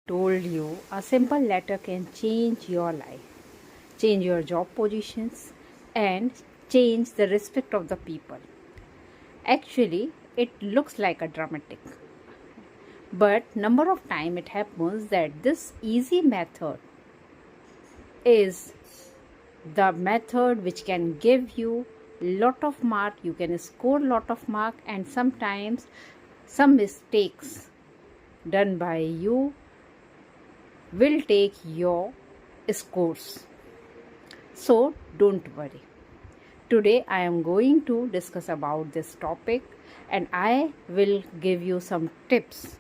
told you a simple letter can change your life, change your job positions, and change the respect of the people. Actually, it looks like a dramatic, but number of time it happens that this easy method is the method which can give you lot of mark. You can score lot of mark, and sometimes some mistakes done by you will take your scores. So don't worry. Today I am going to discuss about this topic, and I will give you some tips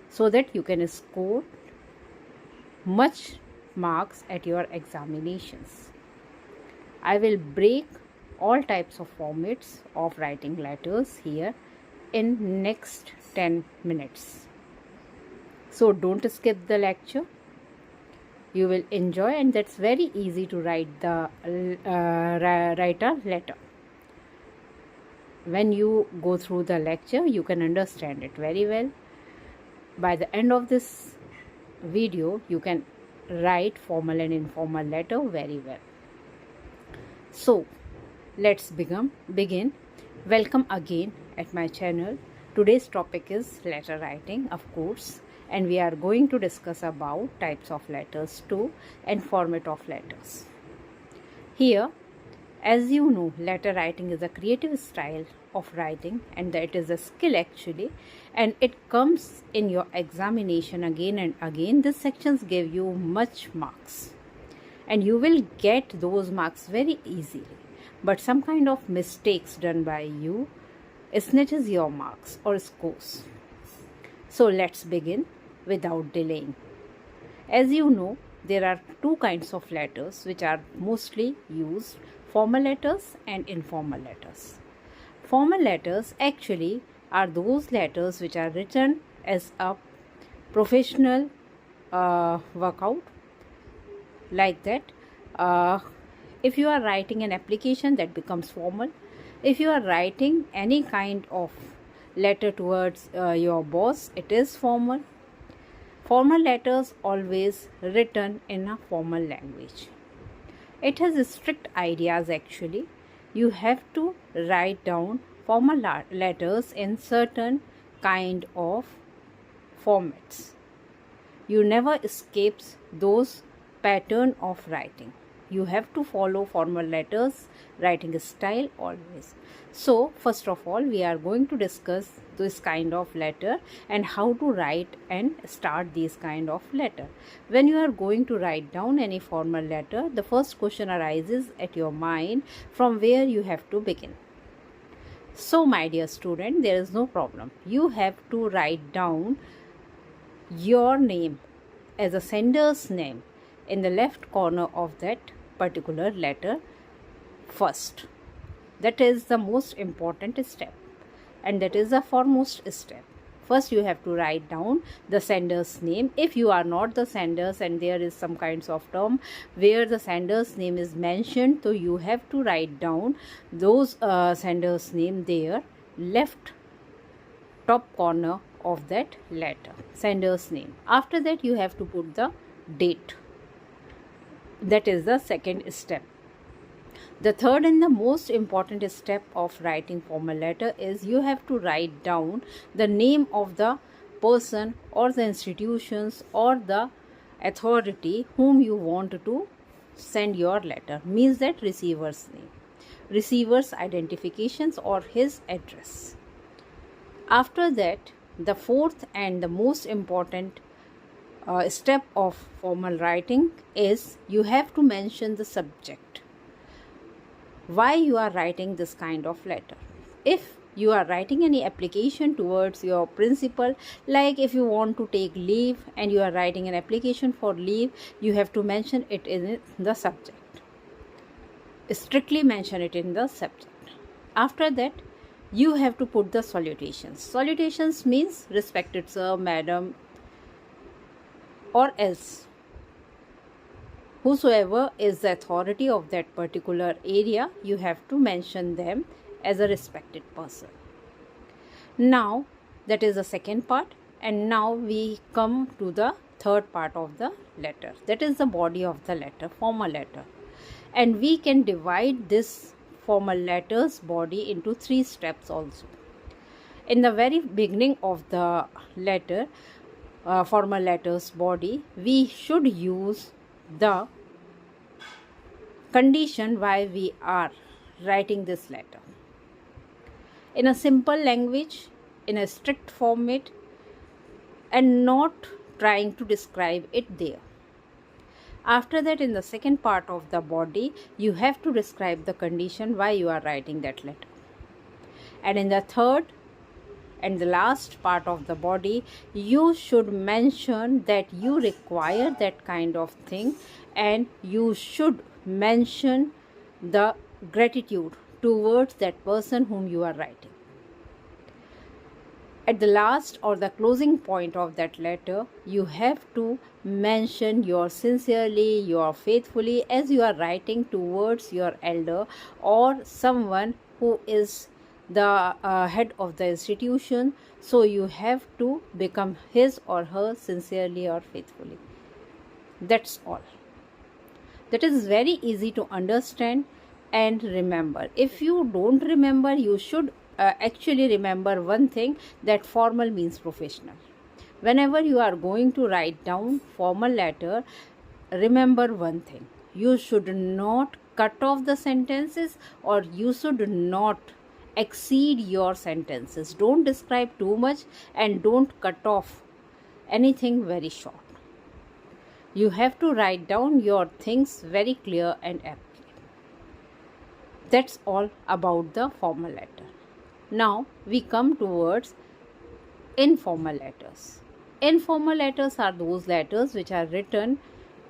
so that you can score much marks at your examinations. I will break all types of formats of writing letters here in next 10 minutes. So don't skip the lecture. You will enjoy, and that's very easy to write write a letter. When you go through the lecture, you can understand it very well. By the end of this video, you can write formal and informal letter very well. So let's begin. Welcome again at my channel. Today's topic is letter writing, of course, and we are going to discuss about types of letters too and format of letters. Here, as you know, letter writing is a creative style of writing, and that is a skill actually, and it comes in your examination again and again. These sections give you much marks, and you will get those marks very easily, but some kind of mistakes done by you snatches your marks or scores. So let's begin without delaying. As you know, there are two kinds of letters which are mostly used: formal letters and informal letters. Formal letters actually are those letters which are written as a professional workout, like that. If you are writing an application, that becomes formal. If you are writing any kind of letter towards your boss, it is formal. Formal letters always written in a formal language. It has strict ideas actually. You have to write down formal letters in certain kind of formats. You never escapes those pattern of writing. You have to follow formal letters writing style always. So first of all, we are going to discuss this kind of letter and how to write and start these kind of letter. When you are going to write down any formal letter, the first question arises at your mind: from where you have to begin. So my dear student, there is no problem. You have to write down your name as a sender's name in the left corner of that particular letter first. That is the most important step, and that is the foremost step. First you have to write down the sender's name. If you are not the senders and there is some kinds of term where the sender's name is mentioned, so you have to write down those sender's name there, left top corner of that letter, sender's name. After that you have to put the date. That is the second step. The third and the most important step of writing formal letter is you have to write down the name of the person or the institutions or the authority whom you want to send your letter, means that receiver's name, receiver's identifications or his address. After that, the fourth and the most important step of formal writing is you have to mention the subject. Why you are writing this kind of letter? If you are writing any application towards your principal, like if you want to take leave and you are writing an application for leave, you have to mention it in the subject. Strictly mention it in the subject. After that, you have to put the salutations. Salutations means respected sir, madam, or else whosoever is the authority of that particular area, you have to mention them as a respected person. Now, that is the second part, and now we come to the third part of the letter. That is the body of the letter, formal letter. And we can divide this formal letters body into 3 steps also. In the very beginning of the letter, formal letters body, we should use the condition why we are writing this letter in a simple language, in a strict format, and not trying to describe it there. After that, in the second part of the body, you have to describe the condition why you are writing that letter. And in the third and the last part of the body, you should mention that you require that kind of thing, and you should mention the gratitude towards that person whom you are writing. At the last or the closing point of that letter, you have to mention your sincerely, your faithfully, as you are writing towards your elder or someone who is the head of the institution. So you have to become his or her sincerely or faithfully. That's all. That is very easy to understand and remember. If you don't remember, you should actually remember one thing, that formal means professional. Whenever you are going to write down formal letter, remember one thing: you should not cut off the sentences, or you should not exceed your sentences. Don't describe too much and don't cut off anything very short. You have to write down your things very clear and aptly. That's all about the formal letter. Now we come towards informal letters. Informal letters are those letters which are written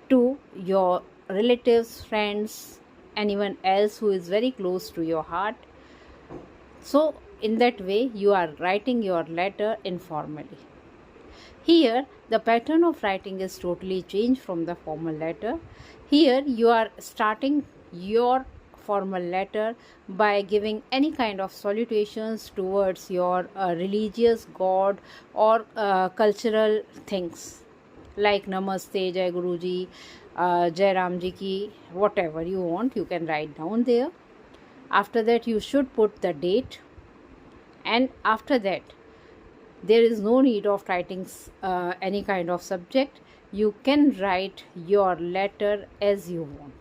to your relatives, friends, anyone else who is very close to your heart. So in that way you are writing your letter informally. Here the pattern of writing is totally changed from the formal letter. Here you are starting your formal letter by giving any kind of salutations towards your religious god or cultural things like Namaste, Jai Guruji, Jai Ramji ki, whatever you want, you can write down there. After that you should put the date, and after that there is no need of writing any kind of subject. You can write your letter as you want.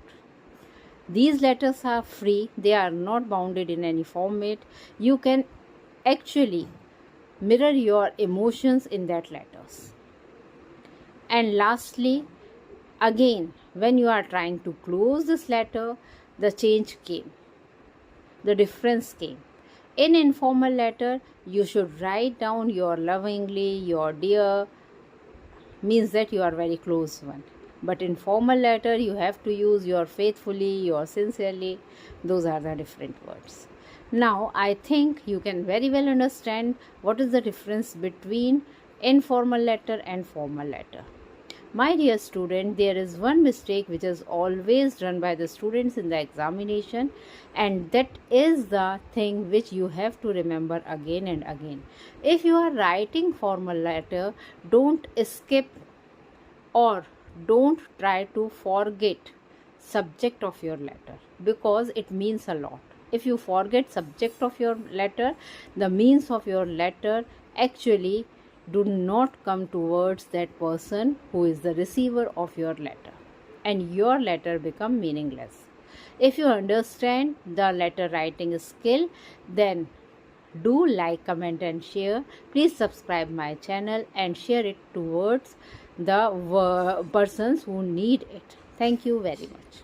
These letters are free, they are not bounded in any format. You can actually mirror your emotions in that letters. And lastly, again, when you are trying to close this letter, the change came, the difference came. In informal letter, you should write down your lovingly, your dear, means that you are very close one. But in formal letter, you have to use your faithfully, your sincerely. Those are the different words. Now, I think you can very well understand what is the difference between informal letter and formal letter. My dear student, there is one mistake which is always done by the students in the examination, and that is the thing which you have to remember again and again. If you are writing formal letter, don't skip or don't try to forget subject of your letter, because it means a lot. If you forget subject of your letter, the means of your letter actually do not come towards that person who is the receiver of your letter, and your letter become meaningless. If you understand the letter writing skill, then do like, comment and share. Please subscribe my channel and share it towards the persons who need it. Thank you very much.